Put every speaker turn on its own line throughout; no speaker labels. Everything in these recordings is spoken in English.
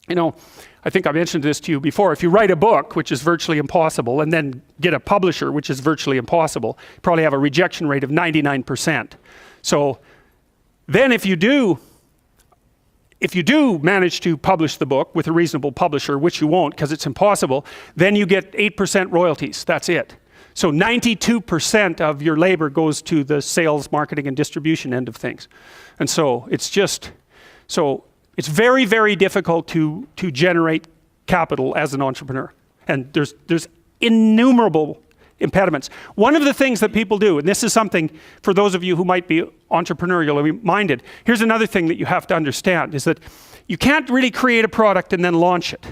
You know, I think I mentioned this to you before. If you write a book, which is virtually impossible, and then get a publisher, which is virtually impossible, you probably have a rejection rate of 99%. So then if you do manage to publish the book with a reasonable publisher, which you won't because it's impossible, then you get 8% royalties. That's it. So 92% of your labor goes to the sales, marketing, and distribution end of things. And so it's it's very, very difficult to generate capital as an entrepreneur. And there's innumerable impediments. One of the things that people do, and this is something for those of you who might be entrepreneurially minded, here's another thing that you have to understand, is that you can't really create a product and then launch it.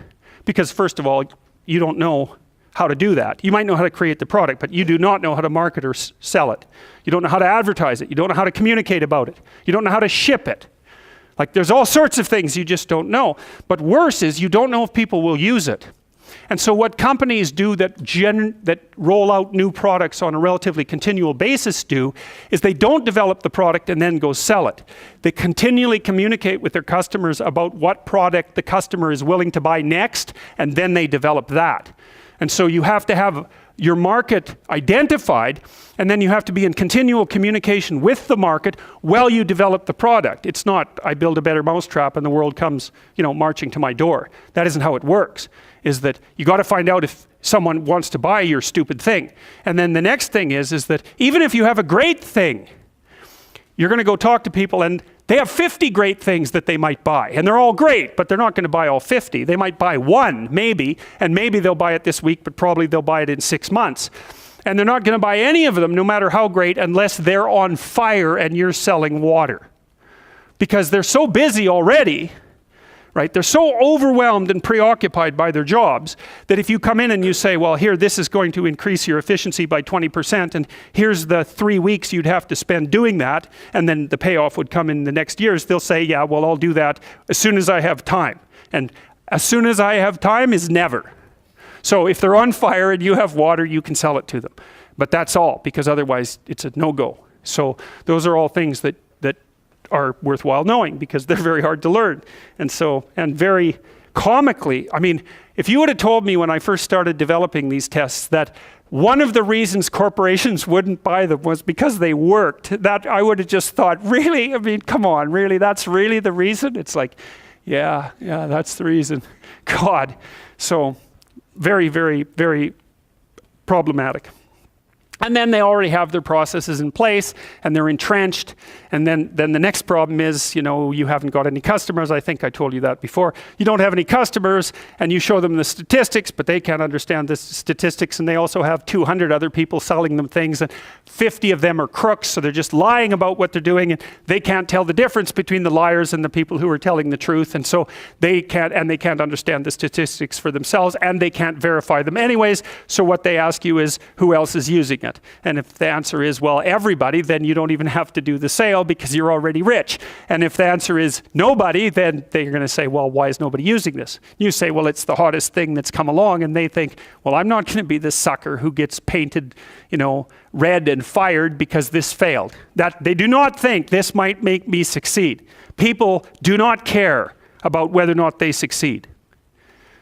Because first of all, you don't know how to do that. You might know how to create the product, but you do not know how to market or sell it. You don't know how to advertise it. You don't know how to communicate about it. You don't know how to ship it. Like, there's all sorts of things you just don't know. But worse is you don't know if people will use it. And so what companies do that roll out new products on a relatively continual basis do is they don't develop the product and then go sell it. They continually communicate with their customers about what product the customer is willing to buy next, and then they develop that. And so you have to have your market identified, and then you have to be in continual communication with the market while you develop the product. It's not, I build a better mousetrap and the world comes, marching to my door. That isn't how it works. Is that you got to find out if someone wants to buy your stupid thing. And then the next thing is that even if you have a great thing, you're going to go talk to people and they have 50 great things that they might buy. And they're all great, but they're not going to buy all 50. They might buy one, maybe, and maybe they'll buy it this week, but probably they'll buy it in 6 months. And they're not going to buy any of them, no matter how great, unless they're on fire and you're selling water. Because they're so busy already, right? They're so overwhelmed and preoccupied by their jobs that if you come in and you say, well, here, this is going to increase your efficiency by 20%, and here's the 3 weeks you'd have to spend doing that, and then the payoff would come in the next years, they'll say, yeah, well, I'll do that as soon as I have time. And as soon as I have time is never. So if they're on fire and you have water, you can sell it to them. But that's all, because otherwise it's a no-go. So those are all things that are worthwhile knowing, because they're very hard to learn. And very comically, I mean, if you would have told me when I first started developing these tests that one of the reasons corporations wouldn't buy them was because they worked, that I would have just thought, really? I mean, come on, really? That's really the reason? It's like, yeah, that's the reason. God. So very, very, very problematic. And then they already have their processes in place and they're entrenched. And then the next problem is, you haven't got any customers. I think I told you that before. You don't have any customers and you show them the statistics, but they can't understand the statistics. And they also have 200 other people selling them things, and 50 of them are crooks. So they're just lying about what they're doing, and they can't tell the difference between the liars and the people who are telling the truth. And so they can't understand the statistics for themselves, and they can't verify them anyways. So what they ask you is, who else is using it? And if the answer is, well, everybody, then you don't even have to do the sale because you're already rich. And if the answer is nobody, then they're going to say, well, why is nobody using this? You say, well, it's the hottest thing that's come along. And they think, well, I'm not going to be the sucker who gets painted, red and fired because this failed. That they do not think this might make me succeed. People do not care about whether or not they succeed.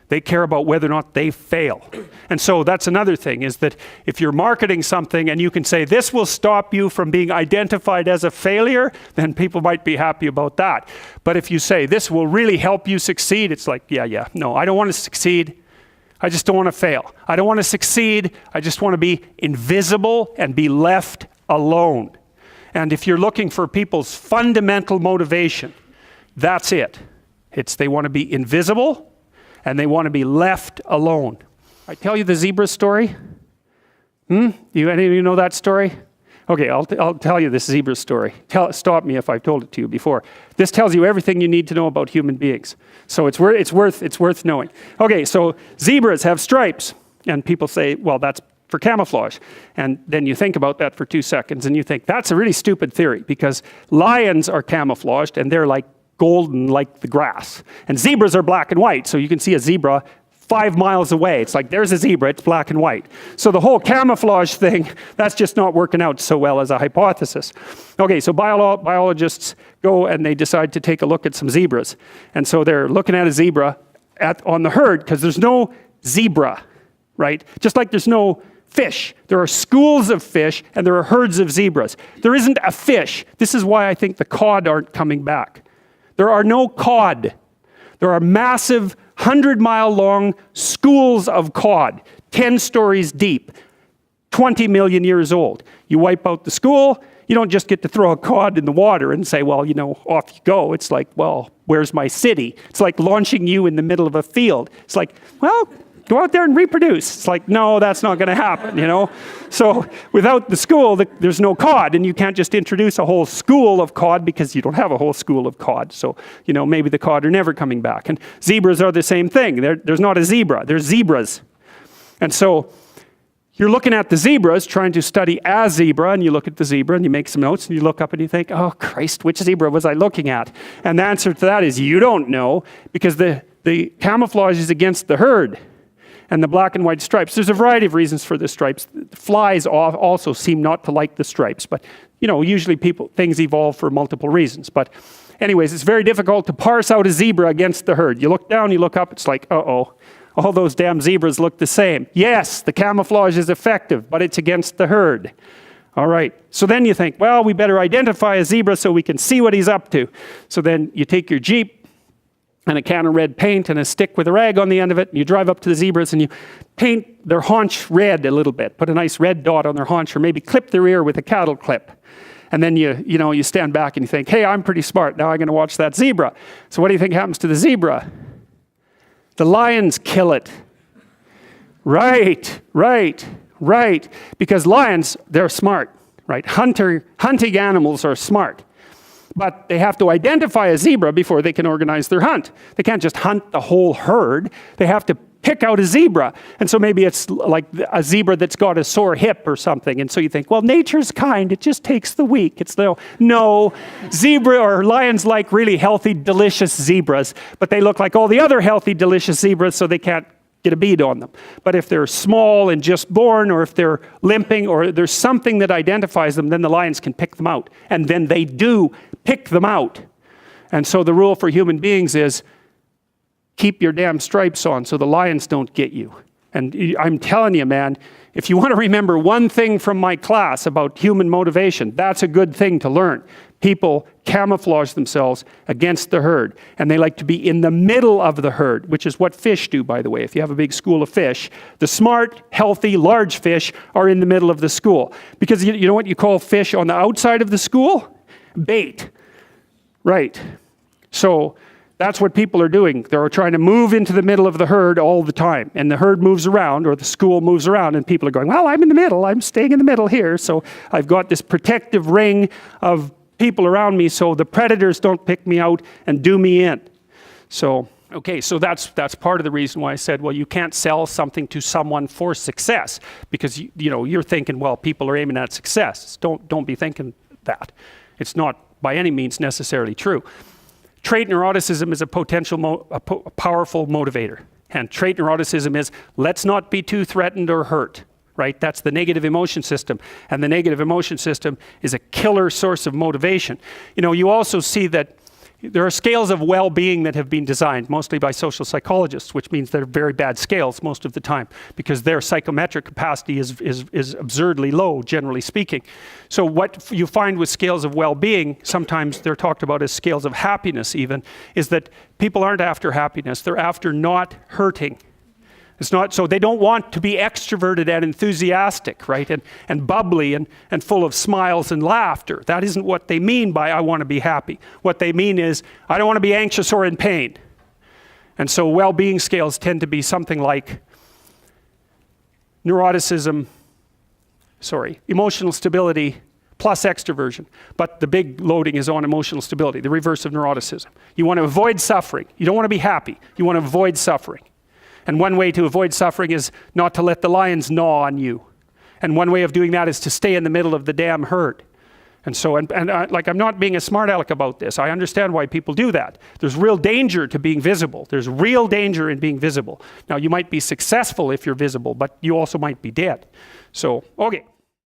They care about whether or not they fail. And so that's another thing, is that if you're marketing something and you can say, this will stop you from being identified as a failure, then people might be happy about that. But if you say, this will really help you succeed, it's like, no, I don't want to succeed. I just don't want to fail. I don't want to succeed. I just want to be invisible and be left alone. And if you're looking for people's fundamental motivation, that's it. It's they want to be invisible, and they want to be left alone. I tell you the zebra story? Any of you know that story? Okay, I'll tell you this zebra story. Stop me if I've told it to you before. This tells you everything you need to know about human beings. So it's worth knowing. Okay, so zebras have stripes, and people say, well, that's for camouflage. And then you think about that for 2 seconds, and you think, that's a really stupid theory, because lions are camouflaged, and they're like golden like the grass. And zebras are black and white, so you can see a zebra 5 miles away. It's like, there's a zebra, it's black and white. So the whole camouflage thing, that's just not working out so well as a hypothesis. Okay, so biologists go and they decide to take a look at some zebras. And so they're looking at a zebra on the herd because there's no zebra, right? Just like there's no fish. There are schools of fish and there are herds of zebras. There isn't a fish. This is why I think the cod aren't coming back. There are no cod. There are massive 100-mile long schools of cod, 10 stories deep, 20 million years old. You wipe out the school, you don't just get to throw a cod in the water and say, well, you know, off you go. It's like, well, where's my city? It's like launching you in the middle of a field. It's like, well, go out there and reproduce. It's like, no, that's not going to happen, you know? So without the school, there's no cod, and you can't just introduce a whole school of cod because you don't have a whole school of cod. So, you know, maybe the cod are never coming back. And zebras are the same thing. There's not a zebra. There's zebras. And so you're looking at the zebras, trying to study a zebra, and you look at the zebra and you make some notes and you look up and you think, oh Christ, which zebra was I looking at? And the answer to that is you don't know, because the camouflage is against the herd. And the black and white stripes. There's a variety of reasons for the stripes. Flies also seem not to like the stripes, but you know, usually things evolve for multiple reasons. But anyways, it's very difficult to parse out a zebra against the herd. You look down, you look up, it's like, uh-oh, all those damn zebras look the same. Yes, the camouflage is effective, but it's against the herd. All right, so then you think, well, we better identify a zebra so we can see what he's up to. So then you take your Jeep, and a can of red paint and a stick with a rag on the end of it, and you drive up to the zebras and you paint their haunch red a little bit, put a nice red dot on their haunch, or maybe clip their ear with a cattle clip. And then you stand back and you think, hey, I'm pretty smart, now I'm going to watch that zebra. So what do you think happens to the zebra? The lions kill it. Right. Because lions, they're smart, right? Hunting animals are smart. But they have to identify a zebra before they can organize their hunt. They can't just hunt the whole herd. They have to pick out a zebra. And so maybe it's like a zebra that's got a sore hip or something. And so you think, well, nature's kind. It just takes the weak. It's no, zebra or lions like really healthy, delicious zebras. But they look like all the other healthy, delicious zebras, so they can't get a bead on them. But if they're small and just born, or if they're limping, or there's something that identifies them, then the lions can pick them out. And then they do pick them out. And so the rule for human beings is keep your damn stripes on so the lions don't get you. And I'm telling you, man, if you want to remember one thing from my class about human motivation, that's a good thing to learn. People camouflage themselves against the herd, and they like to be in the middle of the herd, which is what fish do, by the way. If you have a big school of fish, the smart, healthy, large fish are in the middle of the school. Because you know what you call fish on the outside of the school? Bait. Right. So that's what people are doing. They're trying to move into the middle of the herd all the time. And the herd moves around, or the school moves around, and people are going, well, I'm in the middle. I'm staying in the middle here. So I've got this protective ring of people around me so the predators don't pick me out and do me in. So, okay, so that's part of the reason why I said, well, you can't sell something to someone for success, because you're thinking, well, people are aiming at success. Don't be thinking that. It's not by any means necessarily true. Trait neuroticism is a powerful motivator. And trait neuroticism is, let's not be too threatened or hurt. Right? That's the negative emotion system. And the negative emotion system is a killer source of motivation. You also see that there are scales of well-being that have been designed, mostly by social psychologists, which means they're very bad scales most of the time, because their psychometric capacity is absurdly low, generally speaking. So what you find with scales of well-being, sometimes they're talked about as scales of happiness even, is that people aren't after happiness, they're after not hurting. It's not, so they don't want to be extroverted and enthusiastic, right? And bubbly and full of smiles and laughter. That isn't what they mean by I want to be happy. What they mean is I don't want to be anxious or in pain. And so well-being scales tend to be something like emotional stability plus extroversion. But the big loading is on emotional stability, the reverse of neuroticism. You want to avoid suffering. You don't want to be happy. You want to avoid suffering. And one way to avoid suffering is not to let the lions gnaw on you. And one way of doing that is to stay in the middle of the damn herd. And so, I'm not being a smart aleck about this. I understand why people do that. There's real danger to being visible. There's real danger in being visible. Now, you might be successful if you're visible, but you also might be dead. So, okay.